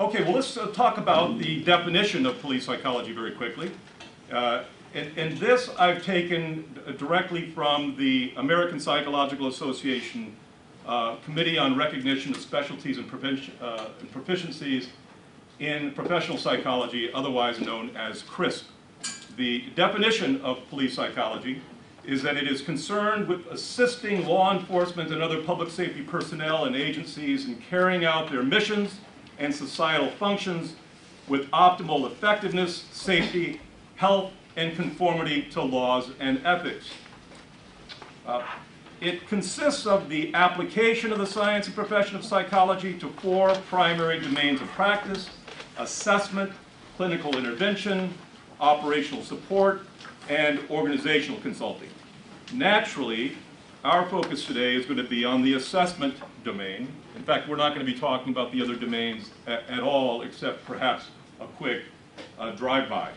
Okay, well, let's talk about the definition of police psychology very quickly. And this I've taken directly from the American Psychological Association Committee on Recognition of Specialties and Proficiencies in Professional Psychology, otherwise known as CRISP. The definition of police psychology is that it is concerned with assisting law enforcement and other public safety personnel and agencies in carrying out their missions and societal functions with optimal effectiveness, safety, health, and conformity to laws and ethics. It consists of the application of the science and profession of psychology to four primary domains of practice: assessment, clinical intervention, operational support, and organizational consulting. Naturally, our focus today is going to be on the assessment domain. In fact, we're not going to be talking about the other domains at all, except perhaps a quick drive-by.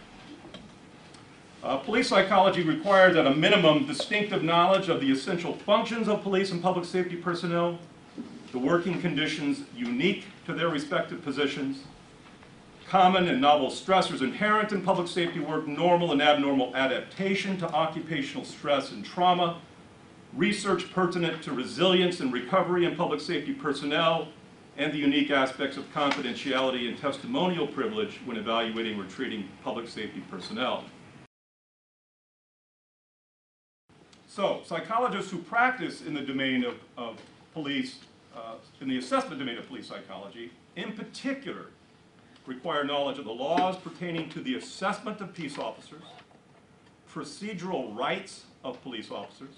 Police psychology requires at a minimum distinctive knowledge of the essential functions of police and public safety personnel, the working conditions unique to their respective positions, common and novel stressors inherent in public safety work, normal and abnormal adaptation to occupational stress and trauma, research pertinent to resilience and recovery in public safety personnel, and the unique aspects of confidentiality and testimonial privilege when evaluating or treating public safety personnel. So, psychologists who practice in the domain of police, in the assessment domain of police psychology, in particular, require knowledge of the laws pertaining to the assessment of peace officers, procedural rights of police officers,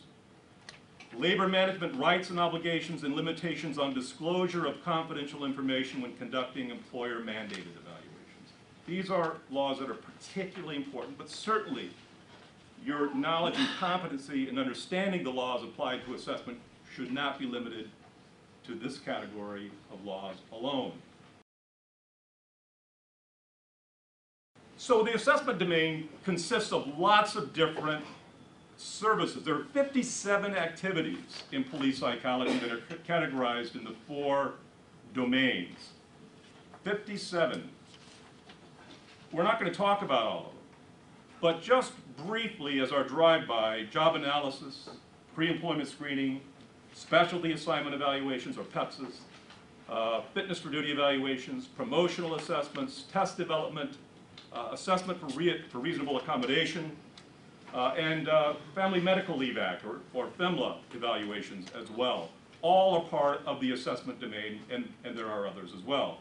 labor management rights and obligations, and limitations on disclosure of confidential information when conducting employer-mandated evaluations. These are laws that are particularly important, but certainly your knowledge and competency in understanding the laws applied to assessment should not be limited to this category of laws alone. So the assessment domain consists of lots of different services. There are 57 activities in police psychology that are categorized in the four domains. 57. We're not going to talk about all of them, but just briefly as our drive-by: job analysis, pre-employment screening, specialty assignment evaluations, or PEPSs, fitness for duty evaluations, promotional assessments, test development, assessment for reasonable accommodation, and Family Medical Leave Act, or FMLA evaluations as well. All are part of the assessment domain, and there are others as well.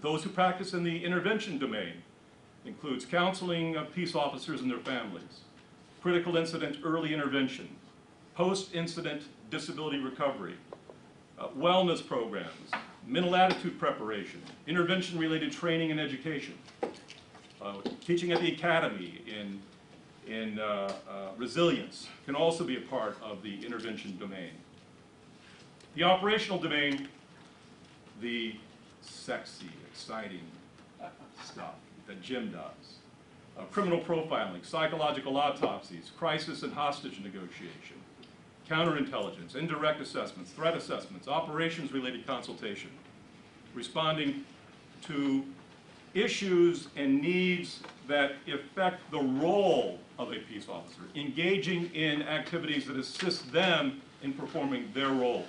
Those who practice in the intervention domain includes counseling of peace officers and their families, critical incident early intervention, post-incident disability recovery, wellness programs, mental attitude preparation, intervention-related training and education, teaching at the academy in resilience can also be a part of the intervention domain. The operational domain, the sexy, exciting stuff that Jim does. Criminal profiling, psychological autopsies, crisis and hostage negotiation, counterintelligence, indirect assessments, threat assessments, operations-related consultation, responding to issues and needs that affect the role of a peace officer, engaging in activities that assist them in performing their roles.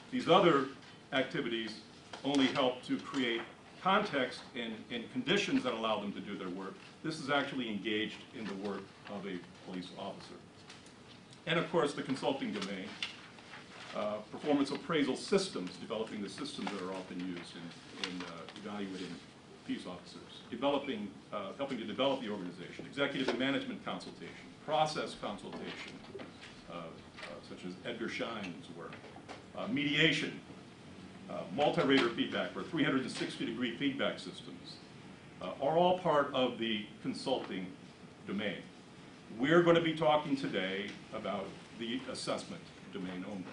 These other activities only help to create context and conditions that allow them to do their work. This is actually engaged in the work of a police officer. And of course, the consulting domain, performance appraisal systems, developing the systems that are often used in evaluating peace officers, helping to develop the organization, executive and management consultation, process consultation, such as Edgar Schein's work, mediation, multi-rater feedback, or 360-degree feedback systems, are all part of the consulting domain. We're going to be talking today about the assessment domain only.